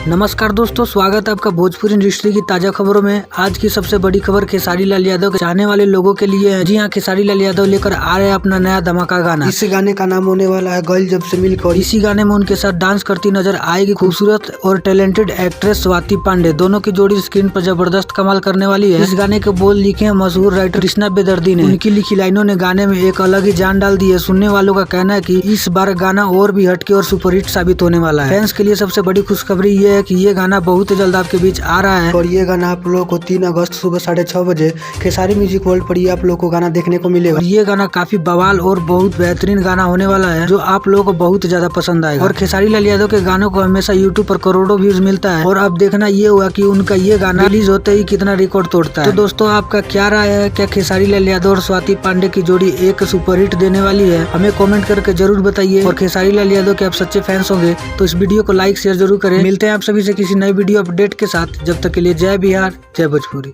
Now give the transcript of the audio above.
नमस्कार दोस्तों, स्वागत है आपका भोजपुरी इंडस्ट्री की ताजा खबरों में। आज की सबसे बड़ी खबर खेसारी लाल यादव के चाहने वाले लोगों के लिए है। जी हाँ, खेसारी लाल यादव लेकर आ रहे हैं अपना नया धमाका गाना। इस गाने का नाम होने वाला है गर्ल जब से मिलकर। इसी गाने में उनके साथ डांस करती नजर आएगी खूबसूरत और टैलेंटेड एक्ट्रेस स्वाति पांडे। दोनों की जोड़ी स्क्रीन पर जबरदस्त कमाल करने वाली है। इस गाने के बोल लिखे हैं मशहूर राइटर कृष्णा बेदर्दी ने। उनकी लिखी लाइनों ने गाने में एक अलग ही जान डाल दी है। सुनने वालों का कहना है कि इस बार गाना और भी हटके और सुपरहिट साबित होने वाला है। फैंस के लिए सबसे बड़ी खुशखबरी ये है कि ये गाना बहुत जल्द आपके बीच आ रहा है और ये गाना आप लोगों को 3 अगस्त सुबह 6:30 बजे खेसारी म्यूजिक वर्ल्ड पर आप लोगों को गाना देखने को मिलेगा। और ये गाना काफी बवाल और बहुत बेहतरीन गाना होने वाला है जो आप लोगों को बहुत ज्यादा पसंद आएगा। और खेसारी लाल यादव के गानों को हमेशा यूट्यूब पर करोड़ों व्यूज मिलता है और अब देखना ये हुआ कि उनका ये गाना रिलीज होते ही कितना रिकॉर्ड तोड़ता है। तो दोस्तों, आपका क्या राय है? क्या खेसारी लाल यादव और स्वाति पांडे की जोड़ी एक सुपरहिट देने वाली है? हमें कमेंट करके जरूर बताइए। और खेसारी लाल यादव के आप सच्चे फैंस होंगे तो इस वीडियो को लाइक शेयर जरूर करें। मिलते हैं आप सभी से किसी नई वीडियो अपडेट के साथ। जब तक के लिए जय बिहार, जय भोजपुरी।